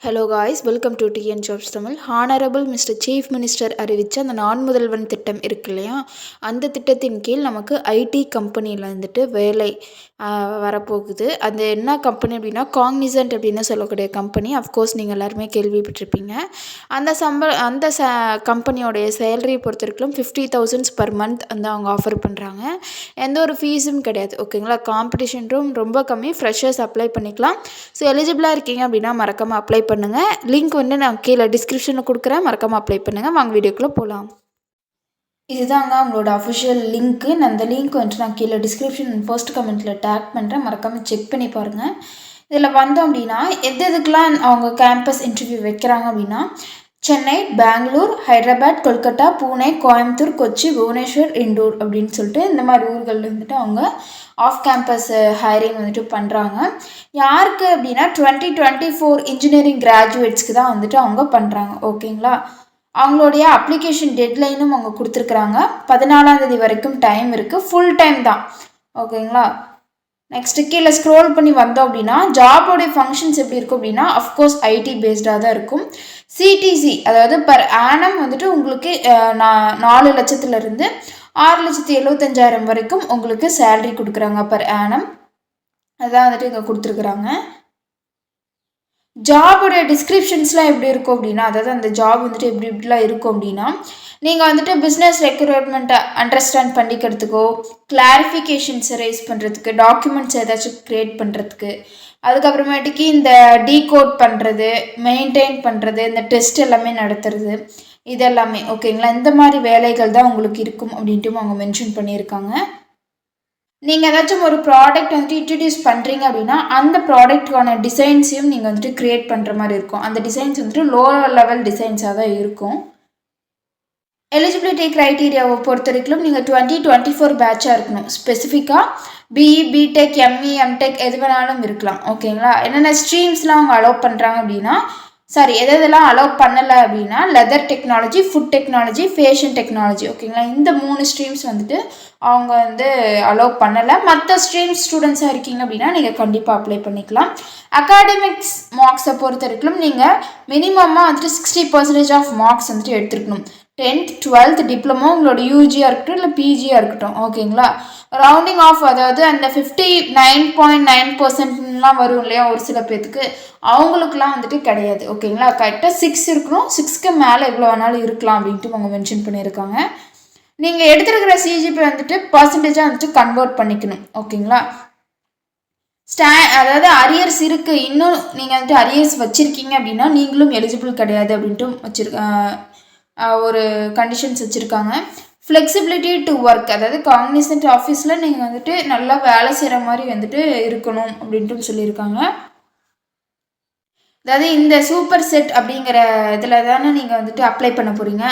Hello guys, welcome to TN jobs Tamil. Honourable mister chief minister அறிவித்த அந்த நான் முதல்வன் திட்டம் இருக்கு இல்லையா, அந்த திட்டத்தின் கீழ் நமக்கு ஐடி கம்பெனியில் வந்துட்டு வேலை வரப்போகுது. அந்த என்ன கம்பெனி அப்படின்னா காக்னிசன்ட் அப்படின்னு சொல்லக்கூடிய கம்பெனி. அஃப்கோர்ஸ் நீங்கள் எல்லாருமே கேள்விப்பட்டிருப்பீங்க. அந்த கம்பெனியோடைய சேலரியை பொறுத்தவரைக்கும் 50,000 பர் மந்த் வந்து அவங்க ஆஃபர் பண்ணுறாங்க. எந்த ஒரு ஃபீஸும் கிடையாது. ஓகேங்களா, காம்படிஷனும் ரொம்ப கம்மி. ஃப்ரெஷர்ஸ் அப்ளை பண்ணிக்கலாம். ஸோ எலிஜிபிளாக இருக்கீங்க அப்படின்னா மறக்காமல் அப்ளை பண்ணுங்கள். லிங்க் வந்து நான் கீழே டிஸ்கிரிப்ஷனில் கொடுக்குறேன். மறக்காமல் அப்ளை பண்ணுங்கள். வாங்க வீடியோக்குள்ளே போகலாம். இதுதாங்க அவங்களோட அஃபிஷியல் லிங்க்கு. அந்த லிங்க் வந்துட்டு நான் கீழே டிஸ்கிரிப்ஷன் போஸ்ட் கமெண்ட்டில் டேக் பண்ணுறேன். மறக்காமல் செக் பண்ணி பாருங்கள். இதில் வந்தோம் அப்படின்னா எதுக்கெலாம் அவங்க கேம்பஸ் இன்டர்வியூ வைக்கிறாங்க அப்படின்னா சென்னை, பெங்களூர், ஹைதராபாத், கொல்கட்டா, பூனே, கோயம்புத்தூர், கொச்சி, புவனேஸ்வர், இண்டூர் அப்படின்னு சொல்லிட்டு இந்த மாதிரி ஊர்களில் வந்துட்டு அவங்க ஆஃப் கேம்பஸ் ஹைரிங் வந்துட்டு பண்ணுறாங்க. யாருக்கு அப்படின்னா 2024 இன்ஜினியரிங் கிராஜுவேட்ஸ்க்கு தான் வந்துட்டு அவங்க பண்ணுறாங்க. ஓகேங்களா, அவங்களுடைய அப்ளிகேஷன் டெட்லைனும் அவங்க கொடுத்துருக்குறாங்க. 14ஆம் தேதி வரைக்கும் டைம் இருக்குது. ஃபுல் டைம் தான். ஓகேங்களா, நெக்ஸ்ட்டு கீழே ஸ்க்ரோல் பண்ணி வந்தோம் அப்படின்னா ஜாபோடைய ஃபங்க்ஷன்ஸ் எப்படி இருக்கும் அப்படின்னா அஃப்கோர்ஸ் ஐடி பேஸ்டாக தான் இருக்கும். சிடிசி அதாவது பர் ஆனம் வந்துட்டு உங்களுக்கு 4 லட்சத்துலேருந்து 6,75,000 வரைக்கும் உங்களுக்கு சேலரி கொடுக்குறாங்க பர் ஆனம். அதான் வந்துட்டு இங்கே கொடுத்துருக்குறாங்க. ஜாபோடைய டிஸ்கிரிப்ஷன்ஸ்லாம் எப்படி இருக்கும் அப்படின்னா, அதாவது அந்த ஜாப் வந்துட்டு எப்படிலாம் இருக்கும் அப்படின்னா, நீங்கள் வந்துட்டு பிஸ்னஸ் ரெக்ரூட்மெண்ட்டை அண்டர்ஸ்டாண்ட் பண்ணிக்கிறதுக்கோ, கிளாரிஃபிகேஷன்ஸை ரைஸ் பண்ணுறதுக்கு, டாக்குமெண்ட்ஸ் ஏதாச்சும் க்ரியேட் பண்ணுறதுக்கு, அதுக்கப்புறமேட்டுக்கு இந்த டீகோட் பண்ணுறது, மெயின்டைன் பண்ணுறது, இந்த டெஸ்ட் எல்லாமே நடத்துறது, இதெல்லாமே ஓகேங்களா. இந்த மாதிரி வேலைகள் தான் உங்களுக்கு இருக்கும் அப்படின்ட்டு அவங்க மென்ஷன் பண்ணியிருக்காங்க. நீங்கள் ஏதாச்சும் ஒரு ப்ராடக்ட் வந்துட்டு இன்ட்ரடியூஸ் பண்ணுறீங்க அப்படின்னா அந்த ப்ராடக்ட்டுக்கான டிசைன்ஸையும் நீங்கள் வந்துட்டு க்ரியேட் பண்ணுற மாதிரி இருக்கும். அந்த டிசைன்ஸ் வந்துட்டு லோவர் லெவல் டிசைன்ஸாக தான் இருக்கும். எலிஜிபிலிட்டி க்ரைட்டீரியாவை பொறுத்த வரைக்கும் நீங்கள் 2024 பேட்சாக இருக்கணும். ஸ்பெசிஃபிக்காக பிஇ, பிடெக், எம்இ, எம்டெக் எது வேணாலும் இருக்கலாம். ஓகேங்களா, என்னென்ன ஸ்ட்ரீம்ஸ்லாம் அவங்க அலோவ் பண்ணுறாங்க அப்படின்னா எதெல்லாம் அலோவ் பண்ணலை அப்படின்னா leather technology, food technology, fashion technology. ஓகேங்களா, இந்த 3 ஸ்ட்ரீம்ஸ் வந்துட்டு அவங்க வந்து அலோவ் பண்ணலை. மற்ற ஸ்ட்ரீம்ஸ் ஸ்டூடெண்ட்ஸாக இருக்கீங்க அப்படின்னா நீங்கள் கண்டிப்பாக அப்ளை பண்ணிக்கலாம். அகாடமிக்ஸ் மார்க்ஸை பொறுத்த வரைக்கும் நீங்கள் மினிமமாக வந்துட்டு 60% ஆஃப் மார்க்ஸ் வந்துட்டு எடுத்துருக்கணும். 10th, 12th, டிப்ளமோ, உங்களோட யூஜியாக இருக்கட்டும் இல்லை பிஜியாக இருக்கட்டும். ஓகேங்களா, ரவுண்டிங் ஆஃப் அதாவது அந்த 59.9%லாம் வரும் இல்லையா ஒரு சில பேர்த்துக்கு, அவங்களுக்குலாம் வந்துட்டு கிடையாது. ஓகேங்களா, கரெக்டாக 6 இருக்கணும். 6க்கு மேலே எவ்வளோ வேணாலும் இருக்கலாம் அப்படின்ட்டு அவங்க மென்ஷன் பண்ணியிருக்காங்க. நீங்கள் எடுத்துருக்கிற சிஜிபி வந்துட்டு பர்சன்டேஜாக வந்துட்டு கன்வெர்ட் பண்ணிக்கணும். ஓகேங்களா, அதாவது அரியர்ஸ் இருக்குது, இன்னும் நீங்கள் வந்துட்டு அரியர்ஸ் வச்சுருக்கீங்க அப்படின்னா நீங்களும் எலிஜிபிள் கிடையாது அப்படின்ட்டு ஒரு கண்டிஷன்ஸ் வச்சுருக்காங்க. ஃப்ளெக்சிபிலிட்டி டு ஒர்க், அதாவது காக்னிசன்ட் ஆஃபீஸில் நீங்கள் வந்துட்டு நல்லா வேலை செய்கிற மாதிரி வந்துட்டு இருக்கணும் அப்படின்ட்டு சொல்லியிருக்காங்க. அதாவது இந்த சூப்பர் செட் அப்படிங்கிற இதில் தானே நீங்கள் வந்துட்டு அப்ளை பண்ண போகிறீங்க.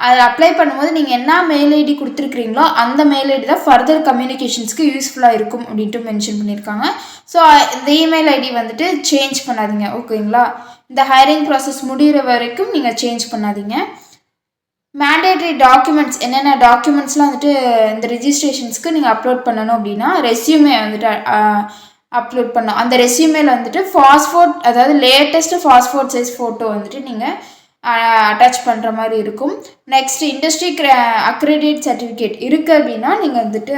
அதில் அப்ளை பண்ணும்போது நீங்கள் என்ன மெயில் ஐடி கொடுத்துருக்குறீங்களோ அந்த மெயில் ஐடி தான் ஃபர்தர் கம்யூனிகேஷன்ஸ்க்கு யூஸ்ஃபுல்லாக இருக்கும் அப்படின்ட்டு மென்ஷன் பண்ணியிருக்காங்க. ஸோ இந்த இமெயில் ஐடி வந்துட்டு சேஞ்ச் பண்ணாதீங்க. ஓகேங்களா, இந்த ஹைரிங் ப்ராசஸ் முடிகிற வரைக்கும் நீங்கள் சேஞ்ச் பண்ணாதீங்க. மேண்டேட்ரி டாக்குமெண்ட்ஸ் என்னென்ன டாக்குமெண்ட்ஸ்லாம் வந்துட்டு இந்த ரிஜிஸ்ட்ரேஷன்ஸ்க்கு நீங்கள் அப்லோட் பண்ணணும் அப்படின்னா ரெஸ்யூமே வந்துட்டு அப்லோட் பண்ணணும். அந்த ரெஸ்யூமேல வந்துட்டு பாஸ்போர்ட், அதாவது லேட்டஸ்ட்டு பாஸ்போர்ட் சைஸ் ஃபோட்டோ வந்துட்டு நீங்கள் அட்டாச் பண்ணுற மாதிரி இருக்கும். நெக்ஸ்ட் இண்டஸ்ட்ரி அக்ரெடிட் சர்டிஃபிகேட் இருக்குது அப்படின்னா நீங்கள் வந்துட்டு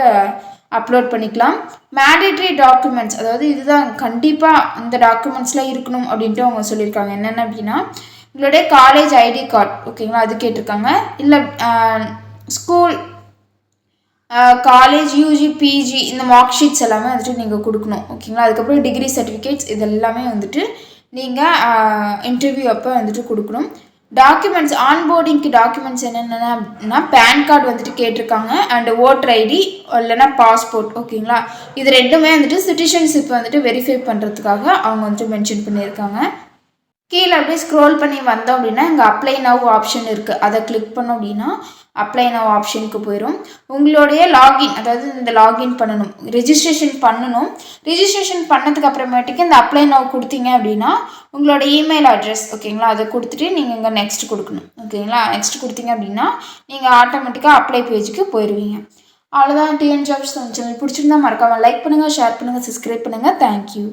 அப்லோட் பண்ணிக்கலாம். மேண்டேட்ரி டாக்குமெண்ட்ஸ், அதாவது இதுதான் கண்டிப்பாக இந்த டாக்குமெண்ட்ஸ்லாம் இருக்கணும் அப்படின்ட்டு அவங்க சொல்லியிருக்காங்க. என்னென்ன அப்படின்னா உங்களுடைய காலேஜ் ஐடி கார்டு. ஓகேங்களா, அது கேட்டிருக்காங்க. இல்லை ஸ்கூல், காலேஜ், யூஜி, பிஜி இந்த மார்க் ஷீட்ஸ் எல்லாமே வந்துட்டு நீங்கள் கொடுக்கணும். ஓகேங்களா, அதுக்கப்புறம் டிகிரி சர்டிஃபிகேட்ஸ் இது எல்லாமே வந்துட்டு நீங்கள் இன்டர்வியூ அப்போ வந்துட்டு கொடுக்கணும். டாக்குமெண்ட்ஸ், ஆன்போர்டிங்க்கு டாக்குமெண்ட்ஸ் என்னென்னா பேன் கார்டு வந்துட்டு கேட்டிருக்காங்க அண்ட் ஓட்டர் ஐடி இல்லைன்னா பாஸ்போர்ட். ஓகேங்களா, இது ரெண்டுமே வந்துட்டு சிட்டிசன்ஷிப் வந்துட்டு வெரிஃபை பண்ணுறதுக்காக அவங்க வந்துட்டு மென்ஷன் பண்ணியிருக்காங்க. கீழே அப்படியே ஸ்க்ரோல் பண்ணி வந்தோம் அப்படின்னா இங்கே அப்ளை நவ் ஆப்ஷன் இருக்குது. அதை கிளிக் பண்ணோம் அப்படின்னா அப்ளை நவ் ஆப்ஷனுக்கு போயிடும். உங்களுடைய லாகின், அதாவது இந்த லாகின் பண்ணணும், ரிஜிஸ்ட்ரேஷன் பண்ணணும். ரிஜிஸ்ட்ரேஷன் பண்ணதுக்கு அப்புறமேட்டுக்கு இந்த அப்ளை நவ் கொடுத்தீங்க அப்படின்னா உங்களோட இமெயில் அட்ரஸ், ஓகேங்களா, அதை கொடுத்துட்டு நீங்கள் இங்கே நெக்ஸ்ட் கொடுக்கணும். ஓகேங்களா, நெக்ஸ்ட் கொடுத்தீங்க அப்படின்னா நீங்கள் ஆட்டோமேட்டிக்காக அப்ளை பேஜுக்கு போயிடுவீங்க. அவ்வளோதான். டிஎன் ஜாப்ஸ் சேனல் பிடிச்சிருந்தா மறக்காமல் லைக் பண்ணுங்கள், ஷேர் பண்ணுங்கள், சப்ஸ்கிரைப் பண்ணுங்கள். தேங்க்யூ.